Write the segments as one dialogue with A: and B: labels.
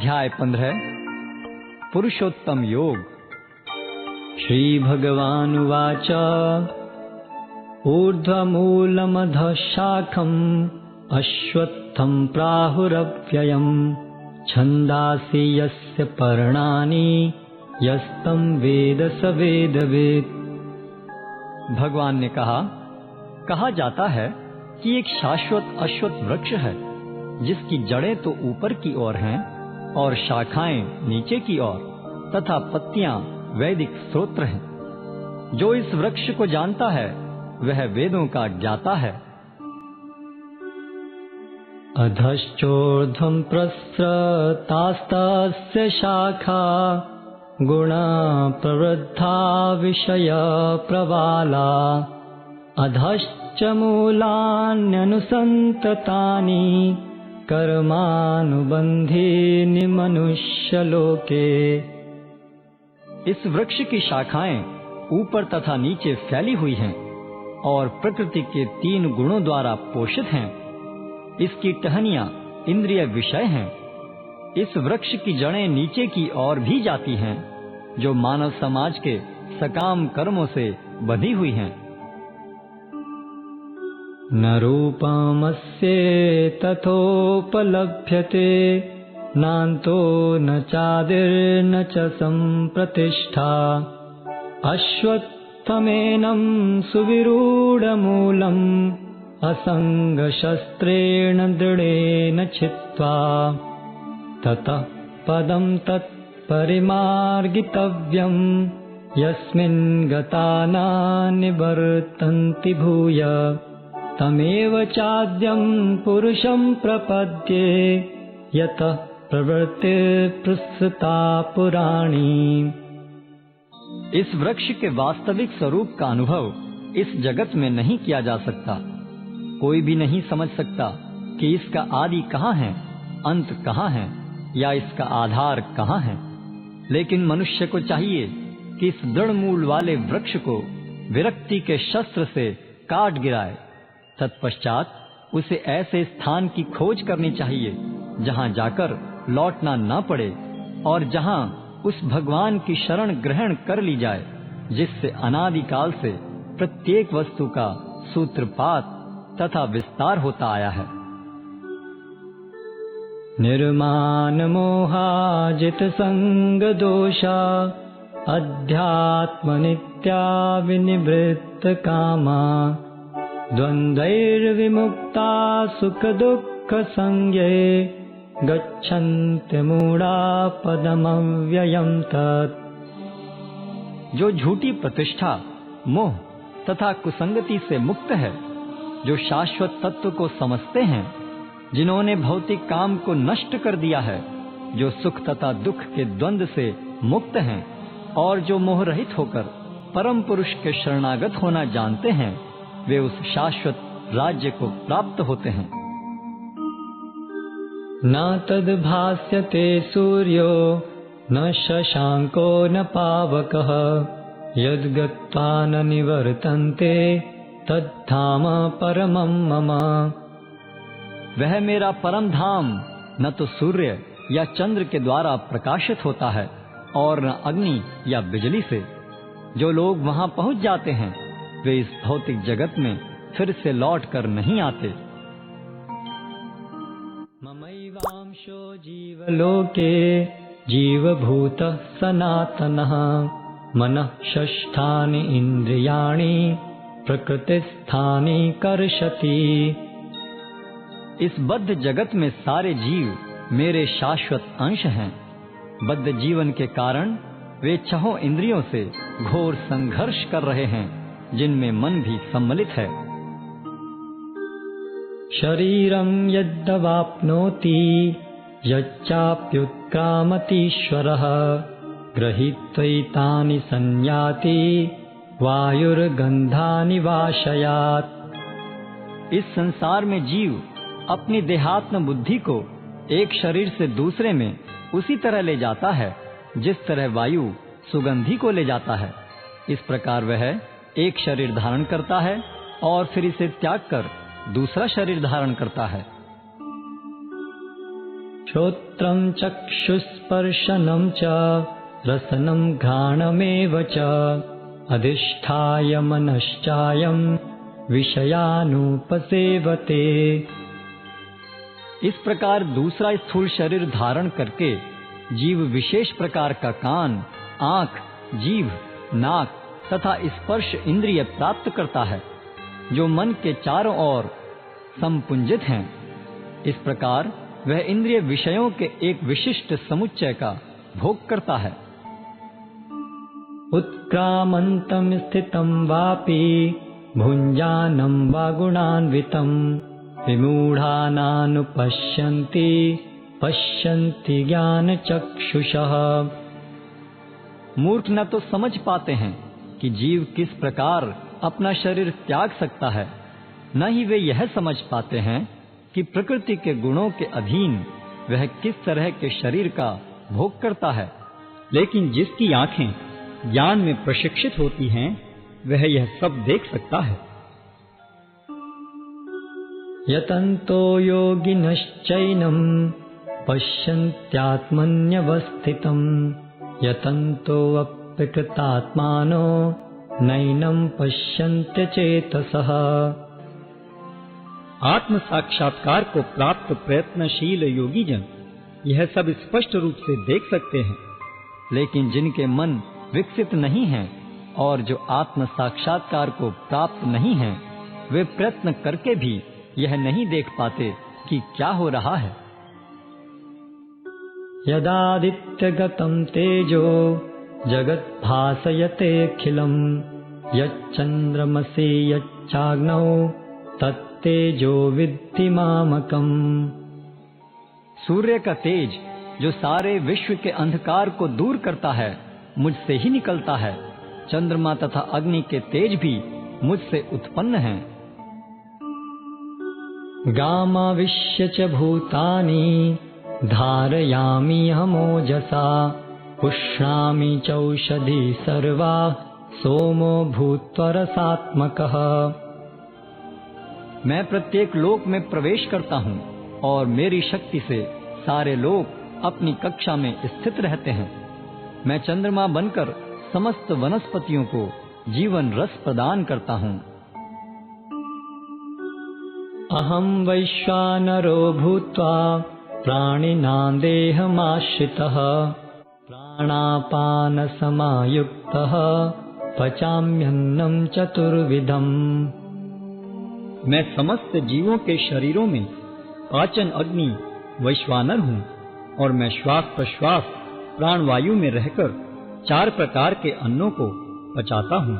A: अध्याय 15 पुरुषोत्तम योग।
B: श्री भगवानुवाच ऊर्ध्वमूलमधः शाखम् अश्वत्थं प्राहुरव्ययम् छन्दांसि यस्य पर्णानि यस्तं वेद स वेदवित्।
A: भगवान ने कहा जाता है कि एक शाश्वत अश्वत्थ वृक्ष है जिसकी जड़ें तो ऊपर की ओर हैं और शाखाएं नीचे की ओर तथा पत्तियां वैदिक स्तोत्र हैं। जो इस वृक्ष को जानता है वह वेदों का ज्ञाता है।
B: अधश्चोर्ध्वं प्रसृतास्तस्य शाखा गुणा प्रवृद्धा विषय प्रवाला अधश्च मूलान्यनुसन्ततानि कर्मानुबन्धीनि मनुष्यलोके।
A: इस वृक्ष की शाखाएं ऊपर तथा नीचे फैली हुई हैं और प्रकृति के 3 गुणों द्वारा पोषित हैं। इसकी टहनियां इंद्रिय विषय हैं। इस वृक्ष की जड़ें नीचे की ओर भी जाती हैं जो मानव समाज के सकाम कर्मों से बंधी हुई हैं।
B: न रूपमस्य तथोपलभ्यते नान्तो न चादिर्न च सम्प्रतिष्ठा अश्वत्थमेनं सुविरूढमूलम् असङ्गशस्त्रेण दृढेन छित्त्वा ततः पदं तत्परिमार्गितव्यं यस्मिन् गता न निवर्तन्ति भूय तमेव चाद्यं पुरुषं प्रपद्ये यतः प्रवृत्ति प्रसृता पुराणी।
A: इस वृक्ष के वास्तविक स्वरूप का अनुभव इस जगत में नहीं किया जा सकता। कोई भी नहीं समझ सकता कि इसका आदि कहाँ है, अंत कहाँ है या इसका आधार कहाँ है। लेकिन मनुष्य को चाहिए कि इस दृढ़ मूल वाले वृक्ष को विरक्ति के शस्त्र से काट गिराए। तत्पश्चात उसे ऐसे स्थान की खोज करनी चाहिए जहाँ जाकर लौटना न पड़े और जहाँ उस भगवान की शरण ग्रहण कर ली जाए जिससे अनादिकाल से प्रत्येक वस्तु का सूत्रपात तथा विस्तार होता आया है।
B: निर्माण मोहाजित संग दोषा अध्यात्म नित्या विनिवृत्त कामा द्वन्द्वैर्विमुक्ता सुख दुःख संज्ञे गच्छन्ति मूढ़ा पदमव्ययं तत्।
A: जो झूठी प्रतिष्ठा, मोह तथा कुसंगति से मुक्त है, जो शाश्वत तत्व को समझते हैं, जिन्होंने भौतिक काम को नष्ट कर दिया है, जो सुख तथा दुख के द्वंद्व से मुक्त हैं और जो मोह रहित होकर परम पुरुष के शरणागत होना जानते हैं, वे उस शाश्वत राज्य को प्राप्त होते हैं।
B: न तद्भास्यते सूर्यो न शशांको न पावकः यद्गत्वा न निवर्तन्ते तद्धाम परमं मम।
A: वह मेरा परम धाम न तो सूर्य या चंद्र के द्वारा प्रकाशित होता है और न अग्नि या बिजली से। जो लोग वहां पहुंच जाते हैं वे इस भौतिक जगत में फिर से लौट कर नहीं आते।
B: ममैवांशो जीवलोके जीवभूतः सनातनः मनः षष्ठानि इन्द्रियाणि प्रकृतिस्थानि कर्षति।
A: इस बद्ध जगत में सारे जीव मेरे शाश्वत अंश हैं। बद्ध जीवन के कारण वे 6 इंद्रियों से घोर संघर्ष कर रहे हैं जिनमें मन भी सम्मिलित है।
B: शरीरं यद्वाप्नोति यच्चाप्युत्क्रामतीश्वरः गृहीत्वैतानि संयाति वायुर्गन्धानि वाशयात्।
A: इस संसार में जीव अपनी देहात्म बुद्धि को एक शरीर से दूसरे में उसी तरह ले जाता है जिस तरह वायु सुगंधि को ले जाता है। इस प्रकार वह एक शरीर धारण करता है और फिर इसे त्याग कर दूसरा शरीर धारण करता है।
B: श्रोत्रं चक्षुस्पर्शनं च रसनं घ्राणमेव च अधिष्ठाय मनश्चायं विषयानुपसेवते।
A: इस प्रकार दूसरा स्थूल शरीर धारण करके जीव विशेष प्रकार का कान, आँख, जीभ, नाक तथा स्पर्श इंद्रिय प्राप्त करता है, जो मन के चारों ओर संपुंजित हैं। इस प्रकार वह इंद्रिय विषयों के एक विशिष्ट समुच्चय का भोग करता है।
B: उत्क्रामन्तं स्थितं वापि भुञ्जानं वा गुणान्वितं विमूढानानुपश्यन्ति पश्यन्ति ज्ञानचक्षुषः।
A: मूर्ख न तो समझ पाते हैं कि जीव किस प्रकार अपना शरीर त्याग सकता है, न ही वे यह समझ पाते हैं कि प्रकृति के गुणों के अधीन वह किस तरह के शरीर का भोग करता है।
C: लेकिन जिसकी आंखें ज्ञान में प्रशिक्षित होती हैं, वह यह सब देख सकता है।
B: यतन्तो योगिनश्चैनं पश्यन्त्यात्मन्यवस्थितं यतन्तो अप्यकृतात्मानो नैनं पश्यन्त्यचेतसः।
C: आत्म साक्षात्कार को प्राप्त प्रयत्नशील योगी जन यह सब स्पष्ट रूप से देख सकते हैं,
A: लेकिन जिनके मन विकसित नहीं हैं और जो आत्म साक्षात्कार को प्राप्त नहीं हैं, वे प्रयत्न करके भी यह नहीं देख पाते कि क्या हो रहा है।
B: यदादित्यगतं तेजो जगद्भासयतेऽखिलं यच्चन्द्रमसि यच्चाग्नौ तत्तेजो विद्धि मामकम्।
A: सूर्य का तेज जो सारे विश्व के अंधकार को दूर करता है, मुझसे ही निकलता है। चंद्रमा तथा अग्नि के तेज भी मुझसे उत्पन्न हैं।
B: गामाविश्य च भूतानि धारयामि अहमोजसा पुष्णामि चौषधी सर्वा सोमो भूत्वा रसात्मकः।
A: मैं प्रत्येक लोक में प्रवेश करता हूँ और मेरी शक्ति से सारे लोग अपनी कक्षा में स्थित रहते हैं। मैं चंद्रमा बनकर समस्त वनस्पतियों को जीवन रस प्रदान करता हूँ।
B: अहं वैश्वानरो भूत्वा प्राणिनां देहमाश्रितः प्राणापानसमायुक्तः पचाम्यन्नं चतुर्विधम्।
C: मैं समस्त जीवों के शरीरों में पाचन अग्नि वैश्वानर हूँ और मैं श्वास प्रश्वास प्राणवायु में रहकर 4 प्रकार के अन्नों को पचाता हूँ।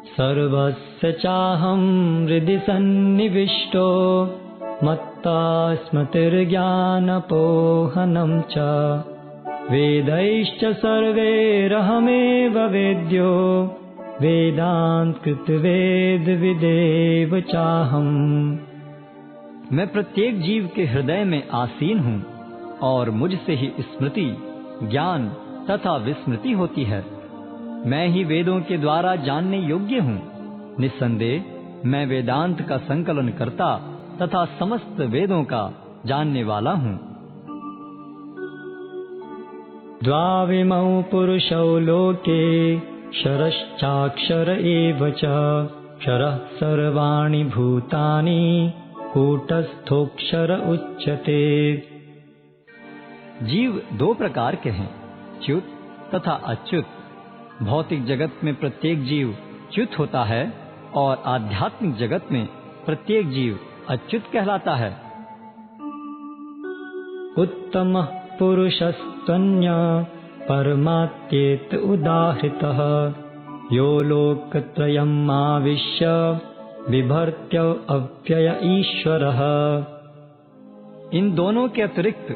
B: सर्वस्य चाहं हृदि सन्निविष्टो मत्ता स्मृतिर्ज्ञानपोहनं च वेदैश्च सर्वैरहमेव वेद्यो वेदान्तकृतवेद विदेव चाहम्।
A: मैं प्रत्येक जीव के हृदय में आसीन हूँ और मुझसे ही स्मृति, ज्ञान तथा विस्मृति होती है। मैं ही वेदों के द्वारा जानने योग्य हूँ। निस्संदेह मैं वेदांत का संकलन करता तथा समस्त वेदों का जानने वाला हूँ।
B: द्वाविमौ पुरुषौ लोके क्षरश्चाक्षर एव च क्षरः सर्वाणि भूतानि कूटस्थोऽक्षर उच्यते।
A: जीव 2 प्रकार के हैं, च्युत तथा अच्युत। भौतिक जगत में प्रत्येक जीव च्युत होता है और आध्यात्मिक जगत में प्रत्येक जीव अच्युत कहलाता है।
B: उत्तमः पुरुषस्त्वन्यः परमात्येत उदाहृतः यो लोकत्रयम् आविश्य बिभर्त्य अव्यय ईश्वरः।
A: इन दोनों के अतिरिक्त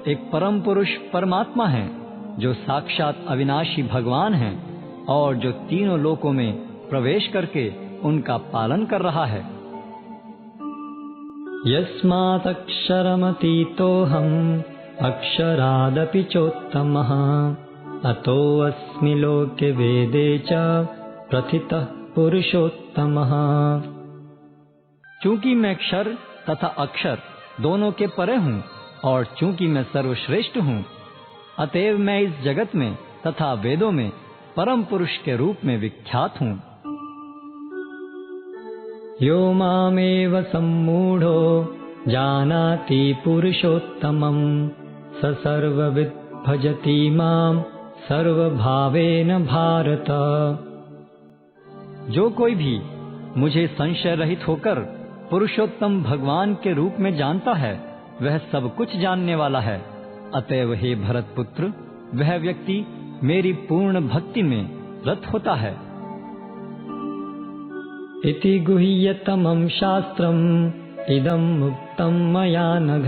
A: एक परम पुरुष परमात्मा है, जो साक्षात अविनाशी भगवान हैं और जो तीनों लोकों में प्रवेश करके उनका पालन कर रहा है।
B: यस्मादक्षरमतीतोऽहम् अक्षरादपि चोत्तमः अतोऽस्मि लोके वेदे च प्रथितः पुरुषोत्तमः।
A: चूंकि मैं क्षर तथा अक्षर दोनों के परे हूँ और चूंकि मैं सर्वश्रेष्ठ हूँ, अतएव मैं इस जगत में तथा वेदों में परम पुरुष के रूप में विख्यात हूँ।
B: यो मामेव सम्मूढ़ो जानाति पुरुषोत्तमं स सर्वविद् भजति मां सर्वभावेन भारत।
A: जो कोई भी मुझे संशय रहित होकर पुरुषोत्तम भगवान के रूप में जानता है, वह सब कुछ जानने वाला है। अतएव हे भरत पुत्र, वह व्यक्ति मेरी पूर्ण भक्ति में रत होता है।
B: इति गुह्यतमं शास्त्रम् इदं मुक्तं मया नघ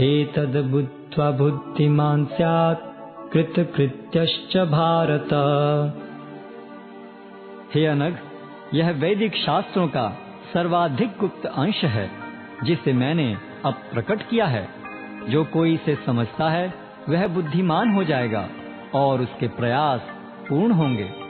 B: एतद् बुद्ध्वा बुद्धिमान् स्यात् कृतकृत्यश्च भारत।
A: हे अनघ, यह वैदिक शास्त्रों का सर्वाधिक गुप्त अंश है, जिसे मैंने अब प्रकट किया है। जो कोई इसे समझता है, वह बुद्धिमान हो जाएगा और उसके प्रयास पूर्ण होंगे।